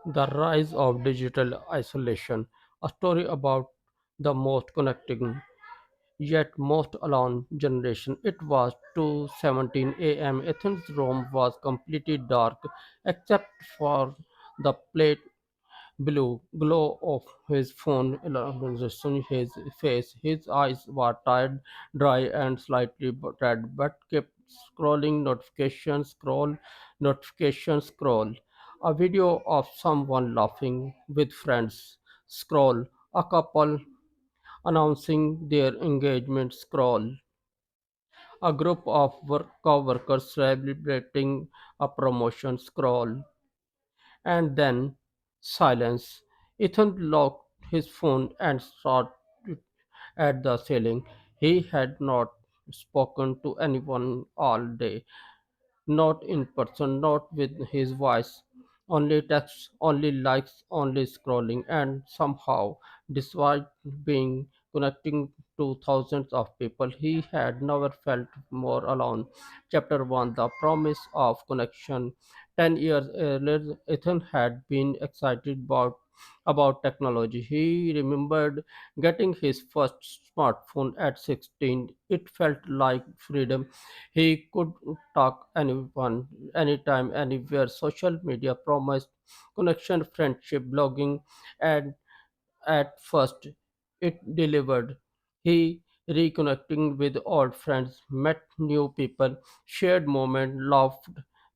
The rise of digital isolation, a story about the most connecting yet most alone generation. It was 2:17 a.m. Athens Rome was completely dark except for the plate blue glow of his phone illuminating his face. His eyes were tired, dry, and slightly red, but kept scrolling notifications, scroll. A video of someone laughing with friends, scroll. A couple announcing their engagement, scroll. A group of co-workers celebrating a promotion, scroll. And then silence. Ethan locked his phone and stared at the ceiling. He had not spoken to anyone all day, not in person, not with his voice, only text, only likes, only scrolling, and somehow, despite being connecting to thousands of people, he had never felt more alone. Chapter 1: The Promise of Connection. 10 years earlier, Ethan had been excited about technology. He remembered getting his first smartphone at 16. It felt like freedom. He could talk anyone, anytime, anywhere. Social media promised connection, friendship, blogging, and at first it delivered. He reconnecting with old friends, met new people, shared moments, laughed,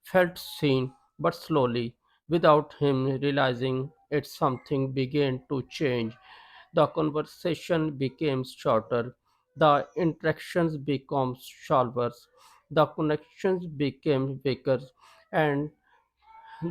felt seen, but slowly, without him realizing it, something began to change. The conversation became shorter, the interactions became shallower, the connections became weaker, and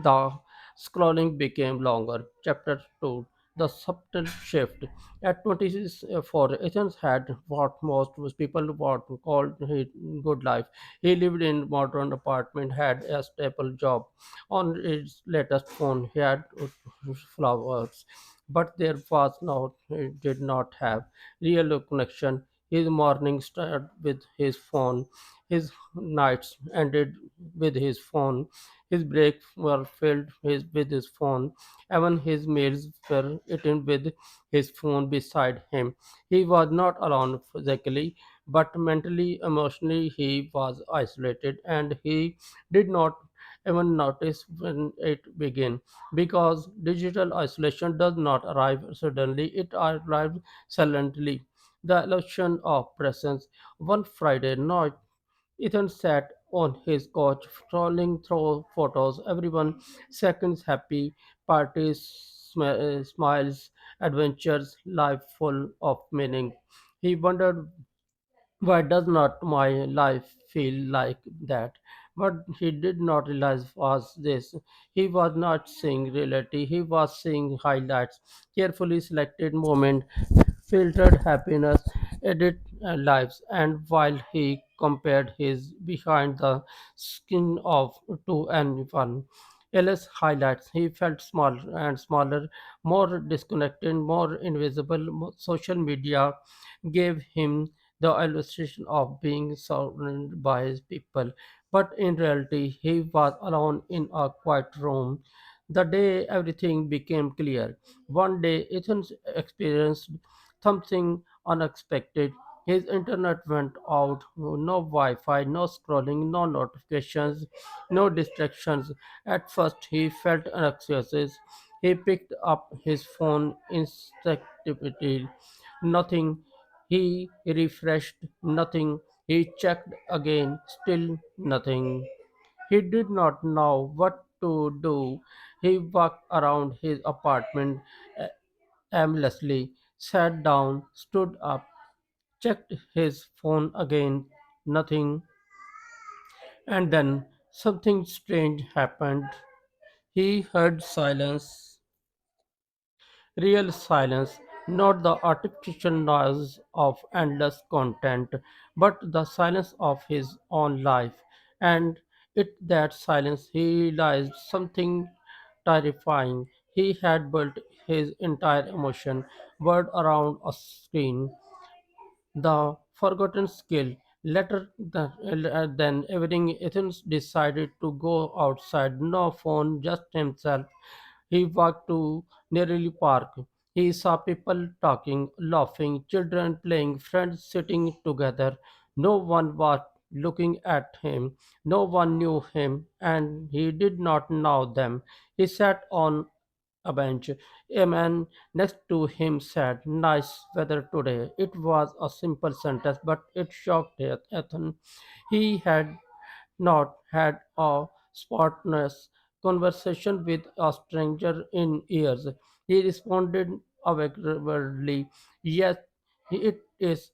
the scrolling became longer. Chapter 2: The Subtle Shift. At 24, Athens had what most people what called his good life. He lived in modern apartment, had a stable job. On his latest phone, he had flowers. But there was no, he did not have real connection. His mornings started with his phone. His nights ended with his phone. His breaks were filled with his phone. Even his meals were eaten with his phone beside him. He was not alone physically, but mentally, emotionally, he was isolated, and he did not even notice when it began. Because digital isolation does not arrive suddenly, it arrives silently. The illusion of presence. One Friday night, Ethan sat on his couch, scrolling through photos. Everyone seconds happy, parties, smiles, adventures, life full of meaning. He wondered, why does not my life feel like that? What he did not realize was this: he was not seeing reality, he was seeing highlights, carefully selected moments, filtered happiness, edit lives. And while he compared his behind the skin of to anyone else highlights, he felt smaller and smaller, more disconnected, more invisible. Social media gave him the illustration of being surrounded by his people, but in reality, he was alone in a quiet room. The day everything became clear. One day, Ethan experienced something unexpected. His internet went out, no Wi Fi, no scrolling, no notifications, no distractions. At first, he felt anxious. He picked up his phone instinctively. Nothing. He refreshed, nothing. He checked again, still nothing. He did not know what to do. He walked around his apartment aimlessly, sat down, stood up, checked his phone again, nothing. And then something strange happened. He heard silence. Real silence, not the artificial noise of endless content, but the silence of his own life. And in that silence, he realized something terrifying. He had built his entire emotion world around a screen, the forgotten skill. Later than everything, Ethan decided to go outside. No phone, just himself. He walked to Nerili Park. He saw people talking, laughing, children playing, friends sitting together. No one was looking at him. No one knew him, and he did not know them. He sat on a bench. A man next to him said, "Nice weather today." It was a simple sentence, but it shocked Ethan. He had not had a spontaneous conversation with a stranger in years. He responded awkwardly, "Yes, it is."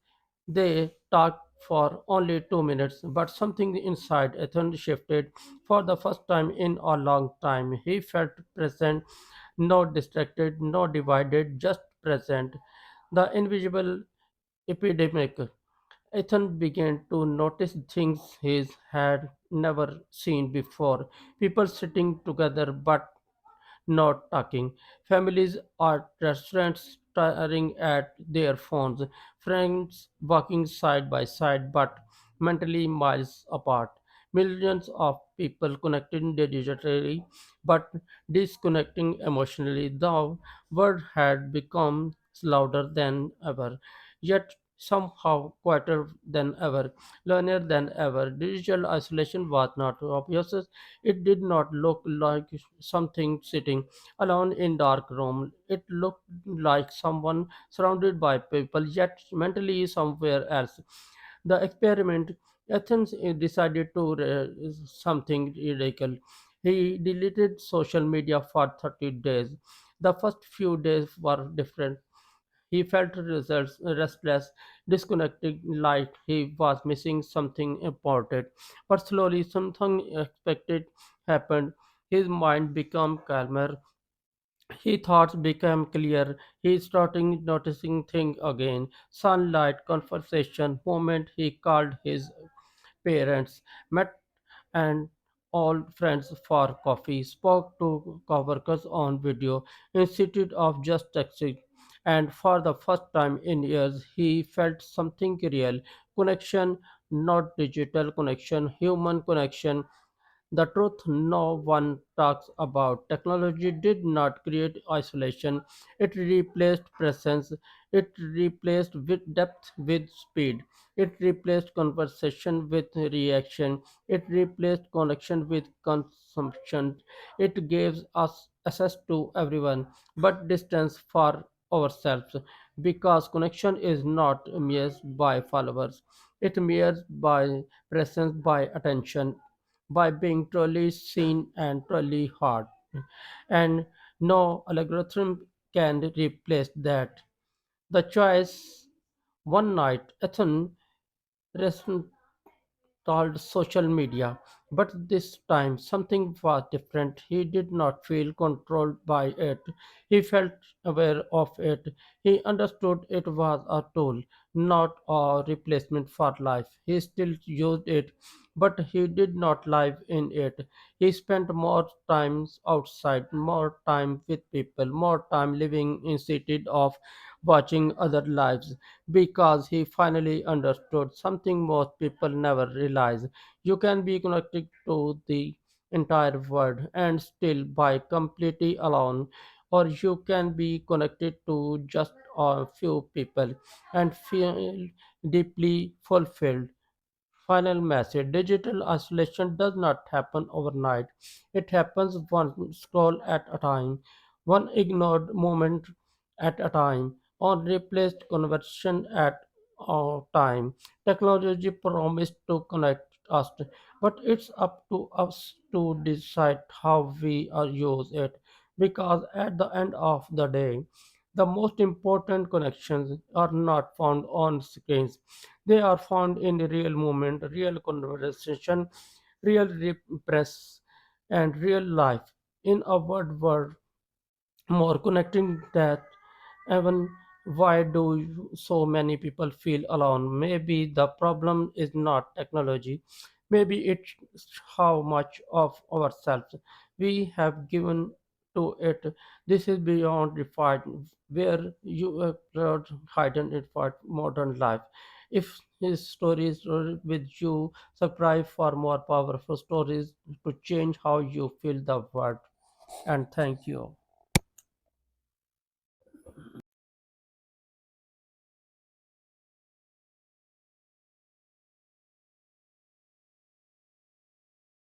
They talked for only 2 minutes, but something inside Ethan shifted. For the first time in a long time, he felt present, not distracted, not divided, just present. The invisible epidemic. Ethan began to notice things he had never seen before. People sitting together but not talking. Families at restaurants staring at their phones. Friends walking side by side but mentally miles apart. Millions of people connecting digitally but disconnecting emotionally. The word had become louder than ever, yet somehow quieter than ever, lonelier than ever. Digital isolation was not obvious. It did not look like something sitting alone in dark room. It looked like someone surrounded by people yet mentally somewhere else. The experiment, Athens decided to something radical. He deleted social media for 30 days. The first few days were different. He felt restless, disconnected, like he was missing something important. But slowly, something unexpected happened. His mind became calmer. His thoughts became clear. He started noticing things again. Sunlight, conversation, moment he called his parents, met and old friends for coffee, spoke to coworkers on video instead of just texting. And for the first time in years, he felt something real connection, not digital connection, human connection. The truth no one talks about. Technology did not create isolation, it replaced presence, it replaced with depth with speed, it replaced conversation with reaction, it replaced connection with consumption. It gives us access to everyone, but distance for ourselves because connection is not measured by followers, it measured by presence, by attention, by being truly seen and truly heard. And no algorithm can replace that. The choice one night, Ethan installed social media, but this time something was different. He did not feel controlled by it. He felt aware of it. He understood it was a tool, not a replacement for life. He still used it, but he did not live in it. He spent more time outside, more time with people, more time living instead of watching other lives because he finally understood something most people never realize. You can be connected to the entire world and still be completely alone, or you can be connected to just a few people and feel deeply fulfilled. Final message: digital isolation does not happen overnight. It happens one scroll at a time, one ignored moment at a time, one replaced conversation at a time. Technology promised to connect us, but it's up to us to decide how we use it. Because at the end of the day, the most important connections are not found on screens, they are found in real moment, real conversation, real press, and real life. In a world more connecting that even why do so many people feel alone? Maybe the problem is not technology, maybe it's how much of ourselves we have given to it. This is beyond defined where you have hidden it for modern life. If his stories are with you, subscribe for more powerful stories to change how you feel the world. And thank you.